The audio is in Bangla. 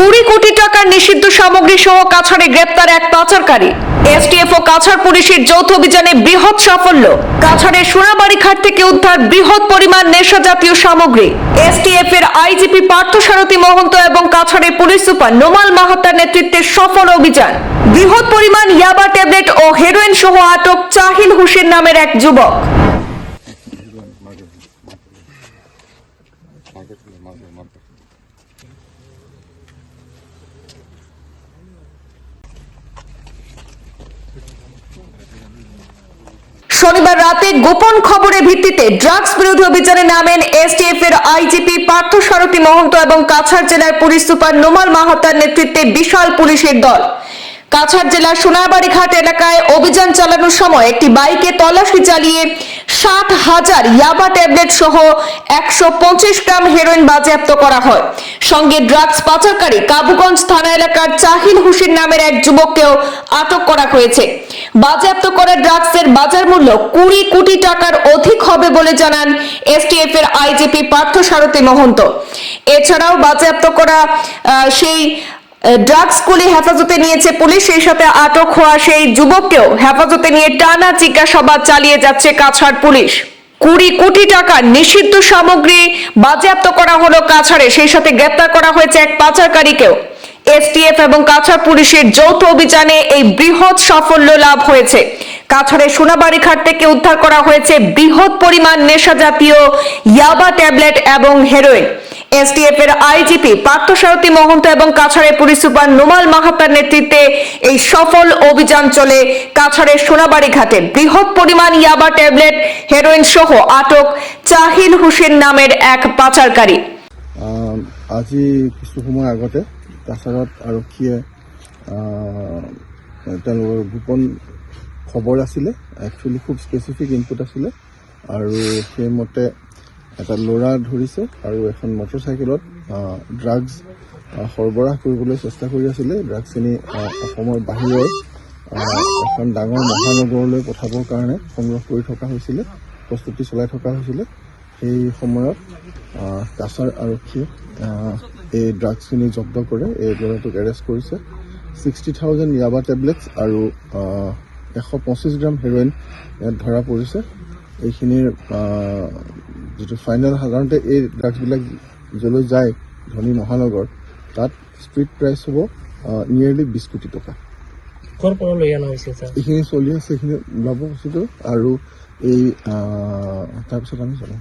20 কোটি টাকার নিষিদ্ধ সামগ্রী সহ কাছাড়ে গ্রেপ্তার এক পাচারকারী। এসটিএফ ও কাছাড় পুলিশের যৌথ অভিযানে বৃহৎ সাফল্য। কাছাড়ের সোনাবাড়ি ঘাট থেকে উদ্ধার বৃহৎ পরিমাণ নেশা জাতীয় সামগ্রী। এসটিএফ এর আইজিপি পার্থসারথী মহন্ত এবং কাছাড়ের পুলিশ সুপার নোমাল মাহাতার নেতৃত্বে সফল অভিযান। বৃহৎ পরিমাণ ইয়াবা ট্যাবলেট ও হেরোইন সহ আটক চাহিল হোসেন নামের এক যুবক। শনিবার রাতে গোপন খবরের ভিত্তিতে ড্রাগস বিরোধী অভিযানে নামেন এসটিএফ এর আইজিপি পার্থসারথী মহন্ত এবং কাছাড় জেলার পুলিশ সুপার নোমাল মাহাতার নেতৃত্বে বিশাল পুলিশের দল। কাছাড় জেলার সোনাবাড়ি ঘাট এলাকায় অভিযান চালানোর সময় একটি বাইকে তল্লাশি চালিয়ে 60,000 ইয়াবা ট্যাবলেট সহ 125 গ্রাম হেরোইন বাজেয়াপ্ত করা হয়। সঙ্গে ড্রাগস পাচারকারী কাবুগঞ্জ থানা এলাকার চাহিল হোসেন নামের এক যুবককেও আটক করা হয়েছে। বাজেয়াপ্ত করা ড্রাগসের বাজার মূল্য 20 কোটি টাকার অধিক হবে বলে জানান এসটিএফ এর আইজিপি পার্থসারথী মহন্ত। এছাড়াও বাজেয়াপ্ত করা সেই ড্রাগসগুলি হেফাজতে নিয়েছে পুলিশ। সেই সাথে আটক হওয়া সেই যুবককেও হেফাজতে নিয়ে টানা জিজ্ঞাসাবাদ চালিয়ে যাচ্ছে কাছাড় পুলিশ। 20 কোটি টাকার নিষিদ্ধ সামগ্রী বাজেয়াপ্ত করা হলো কাছাড়ে। সেই সাথে গ্রেপ্তার করা হয়েছে এক পাচারকারীকেও। এসটিএফ এবং কাছাড় পুলিশের যৌথ অভিযানে এই বৃহৎ সাফল্য লাভ হয়েছে। কাছাড়ের সোনাবাড়ি ঘাট থেকে উদ্ধার করা হয়েছে বৃহৎ পরিমাণ নেশা জাতীয় ইয়াবা ট্যাবলেট এবং হেরোইন। এসটিএফ এর আইজিপি পার্থসারথী মহন্ত এবং কাছাড়ের পুলিশ সুপার নোমাল মাহাতার নেতৃত্বে এই সফল অভিযান চলে কাছাড়ের সোনাবাড়ি ঘাটে। বৃহৎ পরিমাণ ইয়াবা ট্যাবলেট হেরোইন সহ আটক চাহিল হোসেন নামের এক পাচারকারী। আজি কিছু সময় আগতে কাছাৰত আৰক্ষীয়ে তেওঁলোকৰ গোপন খবৰ আছিলে, একচুৱেলি খুব স্পেচিফিক ইনপুট আছিলে আৰু সেইমতে এটা ল'ৰা ধৰিছে আৰু এখন মটৰচাইকেলত ড্ৰাগছ সৰবৰাহ কৰিবলৈ চেষ্টা কৰি আছিলে। ড্ৰাগছখিনি অসমৰ বাহিৰৰ এখন ডাঙৰ মহানগৰলৈ পঠাবৰ কাৰণে সংগ্ৰহ কৰি থকা হৈছিলে, প্ৰস্তুতি চলাই থকা হৈছিলে। সেই সময়ত কাছাৰ আৰক্ষীয়ে এই ড্ৰাগছখিনি জব্দ কৰে। এই ল'ৰাটোক এৰেষ্ট কৰিছে। 60,000 ইয়াবা টেবলেটছ আৰু 125 গ্ৰাম হেৰইন ইয়াত ধৰা পৰিছে। এইখিনিৰ যিটো ফাইনেল, সাধাৰণতে এই ড্ৰাগছবিলাক য'লৈ যায় ধনী মহানগৰ, তাত ষ্ট্ৰীট প্ৰাইচ হ'ব নিয়েৰলি 20 কোটি টকা। এইখিনি চলি আছে, এইখিনি ওলাব বস্তুটো আৰু এই তাৰপিছত আমি চলাম।